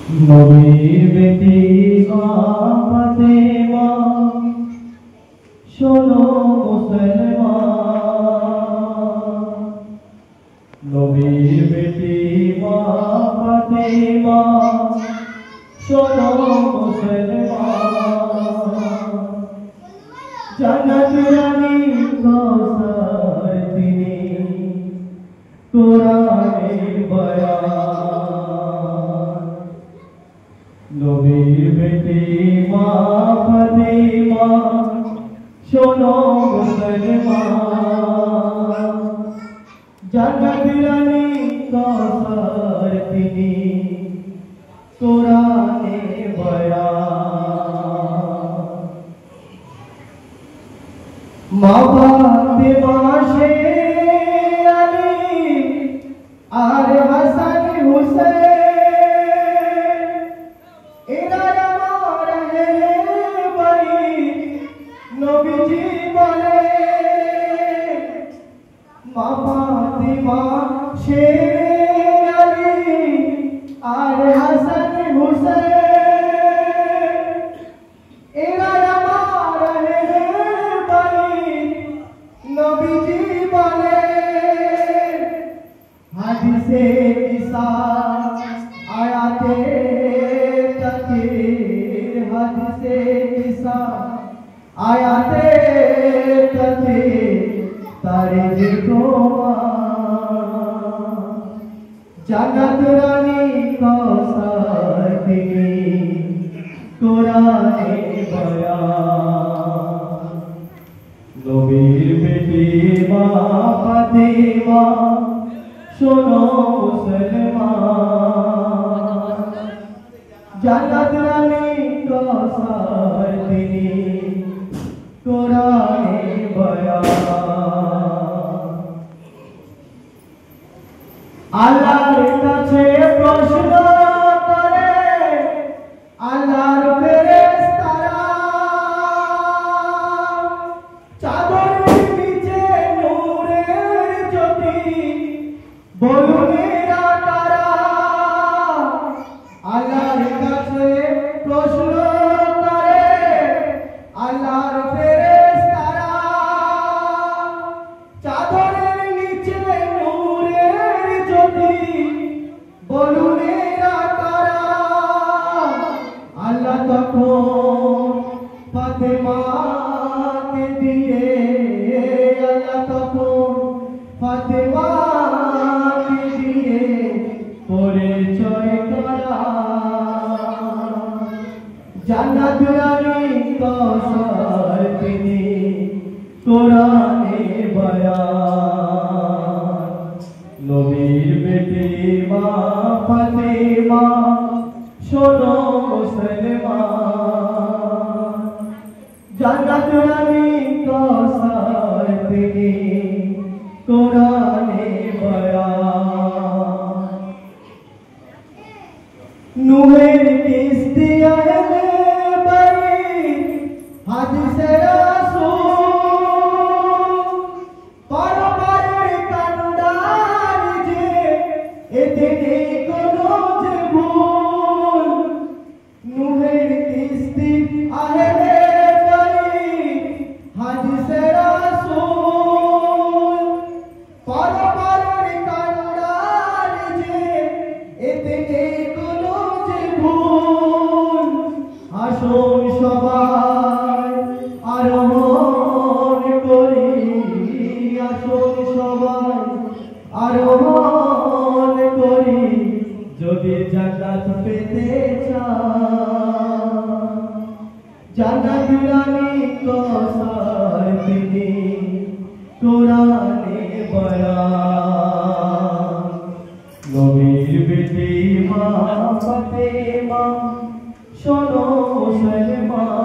নবীর বেটি মা ফাতেমা শোনো মুসলমান, নবীর বেটি মা ফাতেমা শোনো মুসলমান। জান্নাত রানী কওসার তিনি কোরআনের বয়ান। নবীর বেটি মা ফাতেমা শোনো মুসলমান। জান্নাত রানী কওসার তিনি কোরআনের বয়ান। মা ফাতেমা সে আলী আর হাসান হুসেন, এরা আমার হে ভাই নবীজি বলে। মা ফাতেমা সে আলী আর হাসান হুসেন, এরা আমার হে ভাই নবীজি বলে। হাদিসে ইসাক আয়াতে তাকবীর, হাদিসে ইসাক আয়াতে তাকবীর তারে জিতোয়ান। জান্নাত রানী কওসার তিনি কোরআনের বয়ান। নবীর বেটি মা ফাতেমা শোনো মুসলমান। জান্নাত রানী কওসার তিনি কোরআনের বয়ান। আল্লাহর কাছে প্রশ্ন করে আল্লাহর ফেরেশতারা, চাদরের নিচে নূরের জ্যোতি বলুনেরা তারা। আল্লাহর কাছে প্রশ্ন করে আল্লাহর ফেরেশতারা, চাদরের নিচে নূরের জ্যোতি বলুনেরা তারা। আল্লাহ তখন ফাতেমাকে দিয়ে, আল্লাহ তখন ফাতেমাকে দিয়ে পরিচয় করা। জান্নাত রানী কওসার তিনি কোরআনের বয়ান। নবীর বেটি মা ফাতেমা শোনো মুসলমান। জান্নাত রানী কওসার তিনি কোরআনের বয়ান। নূহের কিস্তি আহলে বাইত হাদিসে রাসূল, পরপরের কান্ডার যে এতে নেই কোনো যে ভুল। নূহের কিস্তি আহলে বাইত হাদিসে রাসূল, পরপরের কান্ডার যে এতে নেই কোনো যে ভুল। আসুন সবাই আরোহণ করি, আসুন সবাই আরোহণ করি, যদি জান্নাত পেতে চান। জান্নাত রানী কওসার তিনি কোরআনের বয়ান। নবীর বেটি মা ফাতেমা শোনো মুসলমান।